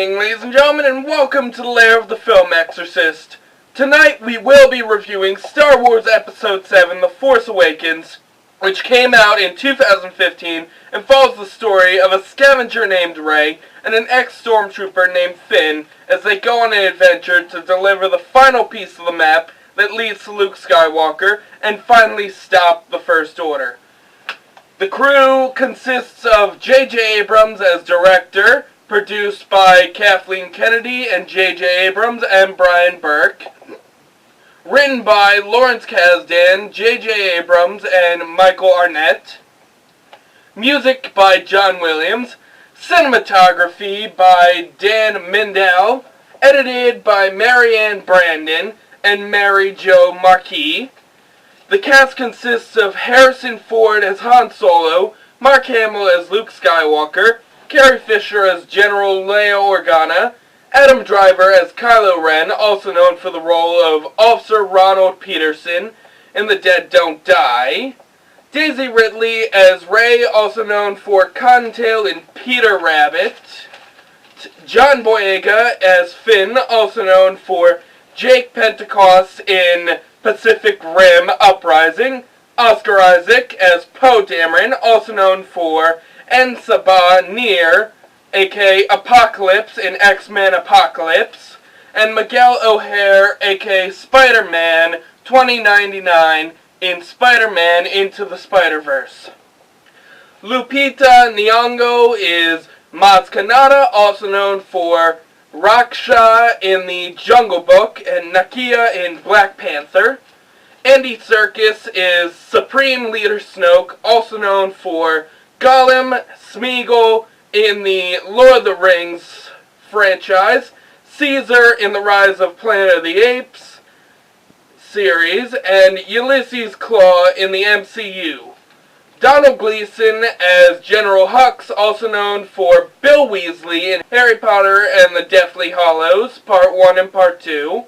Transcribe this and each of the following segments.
evening, ladies and gentlemen, and welcome to the lair of the film Exorcist. Tonight we will be reviewing Star Wars Episode 7, The Force Awakens, which came out in 2015 and follows the story of a scavenger named Rey and an ex-stormtrooper named Finn as they go on an adventure to deliver the final piece of the map that leads to Luke Skywalker and finally stop the First Order. The crew consists of J.J. Abrams as director, produced by Kathleen Kennedy and J.J. Abrams and Brian Burke. Written by Lawrence Kasdan, J.J. Abrams, and Michael Arnett. Music by John Williams. Cinematography by Dan Mindell. Edited by Marianne Brandon and Mary Jo Marquis. The cast consists of Harrison Ford as Han Solo, Mark Hamill as Luke Skywalker, Carrie Fisher as General Leia Organa, Adam Driver as Kylo Ren, also known for the role of Officer Ronald Peterson in The Dead Don't Die, Daisy Ridley as Rey, also known for Cottontail in Peter Rabbit, John Boyega as Finn, also known for Jake Pentecost in Pacific Rim Uprising, Oscar Isaac as Poe Dameron, also known for Ensaba Near, aka Apocalypse in X-Men Apocalypse, and Miguel O'Hare, aka Spider-Man 2099 in Spider-Man Into the Spider-Verse. Lupita Nyong'o is Maz Kanata, also known for Raksha in The Jungle Book and Nakia in Black Panther. Andy Serkis is Supreme Leader Snoke, also known for Gollum, Smeagol in the Lord of the Rings franchise, Caesar in The Rise of Planet of the Apes series, and Ulysses Klaue in the MCU. Donald Gleason as General Hux, also known for Bill Weasley in Harry Potter and the Deathly Hallows, Part 1 and Part 2.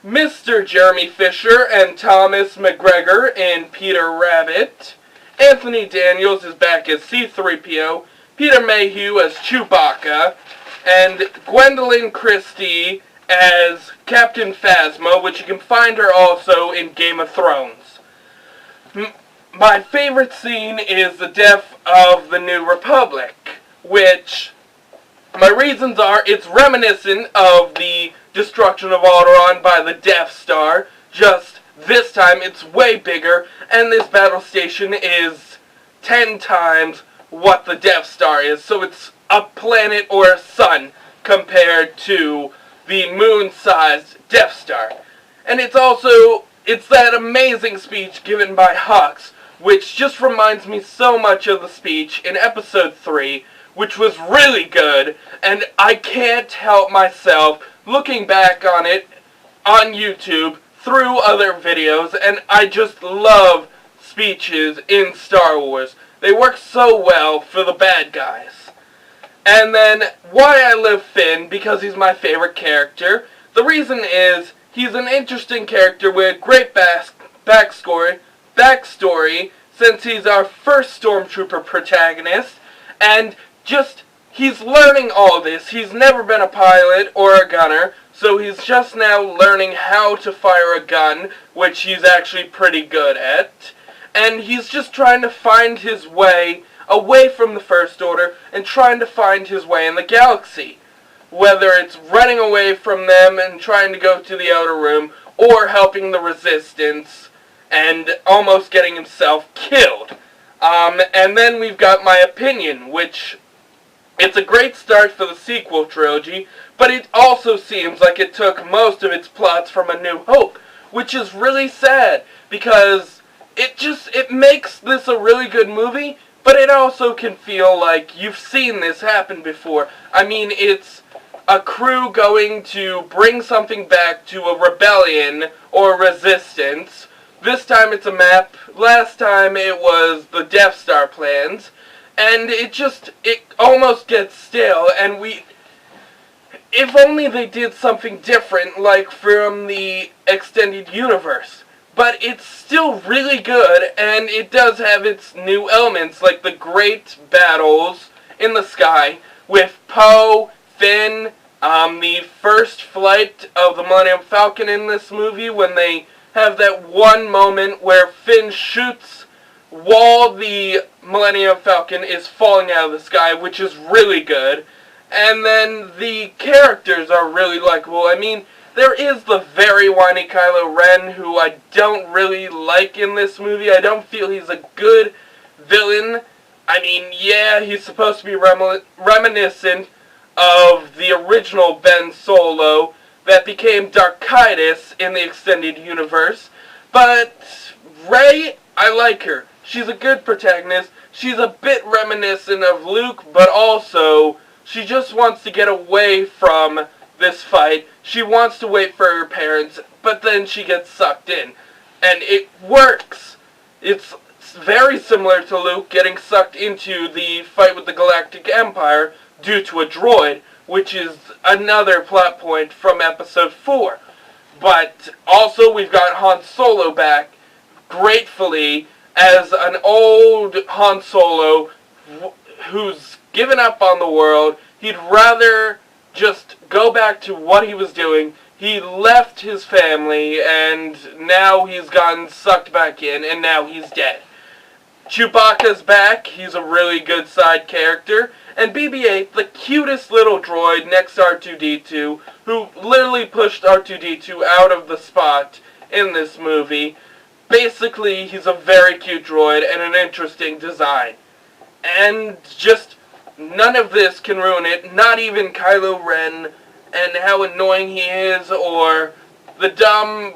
Mr. Jeremy Fisher and Thomas McGregor in Peter Rabbit. Anthony Daniels is back as C-3PO. Peter Mayhew as Chewbacca. And Gwendolyn Christie as Captain Phasma, which you can find her also in Game of Thrones. My favorite scene is the death of the New Republic, which my reasons are it's reminiscent of the destruction of Alderaan by the Death Star, just this time it's way bigger, and this battle station is 10 times what the Death Star is, so it's a planet or a sun compared to the moon-sized Death Star. And it's that amazing speech given by Hux, which just reminds me so much of the speech in Episode 3, which was really good, and I can't help myself looking back on it on YouTube through other videos, and I just love speeches in Star Wars. They work so well for the bad guys. And then, why I love Finn, because he's my favorite character. The reason is, he's an interesting character with great backstory, since he's our first Stormtrooper protagonist, and just, he's learning all this. He's never been a pilot or a gunner, so he's just now learning how to fire a gun, which he's actually pretty good at. And he's just trying to find his way away from the First Order and trying to find his way in the galaxy. Whether it's running away from them and trying to go to the Outer Rim, or helping the Resistance and almost getting himself killed. And then we've got my opinion, which it's a great start for the sequel trilogy, but it also seems like it took most of its plots from A New Hope, which is really sad, because it makes this a really good movie, but it also can feel like you've seen this happen before. I mean, it's a crew going to bring something back to a rebellion or resistance. This time it's a map. Last time it was the Death Star plans. And it almost gets stale, and if only they did something different, like from the extended universe. But it's still really good, and it does have its new elements, like the great battles in the sky with Poe, Finn, The first flight of the Millennium Falcon in this movie, when they have that one moment where Finn shoots while the Millennium Falcon is falling out of the sky, which is really good. And then the characters are really likable. I mean, there is the very whiny Kylo Ren, who I don't really like in this movie. I don't feel he's a good villain. I mean, yeah, he's supposed to be reminiscent of the original Ben Solo that became Darkitis in the extended universe. But Rey, I like her. She's a good protagonist. She's a bit reminiscent of Luke, but also she just wants to get away from this fight. She wants to wait for her parents, but then she gets sucked in. And it works. It's very similar to Luke getting sucked into the fight with the Galactic Empire due to a droid, which is another plot point from Episode 4. But also we've got Han Solo back, gratefully, as an old Han Solo who's given up on the world. He'd rather just go back to what he was doing. He left his family, and now he's gotten sucked back in, and now he's dead. Chewbacca's back. He's a really good side character. And BB-8, the cutest little droid next to R2-D2, who literally pushed R2-D2 out of the spot in this movie. Basically, he's a very cute droid and an interesting design. And just none of this can ruin it, not even Kylo Ren and how annoying he is, or the dumb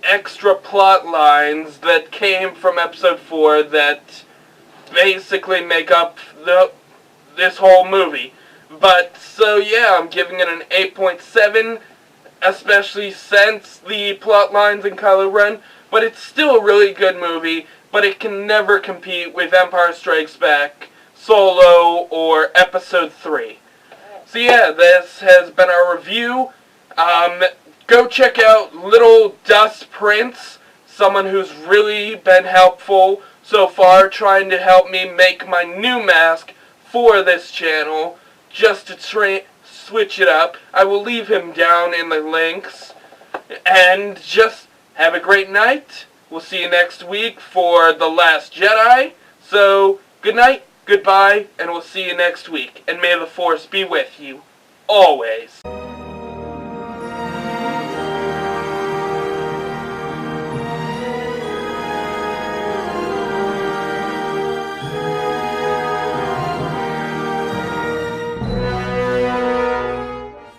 extra plot lines that came from Episode 4 that basically make up this whole movie. But, so yeah, I'm giving it an 8.7, especially since the plot lines in Kylo Ren, but it's still a really good movie, but it can never compete with Empire Strikes Back, Solo, or Episode 3. So yeah, this has been our review. Go check out Little Dust Prince, someone who's really been helpful so far, trying to help me make my new mask for this channel, just to switch it up. I will leave him down in the links. And just have a great night. We'll see you next week for The Last Jedi. So, good night, goodbye, and we'll see you next week. And may the Force be with you, always.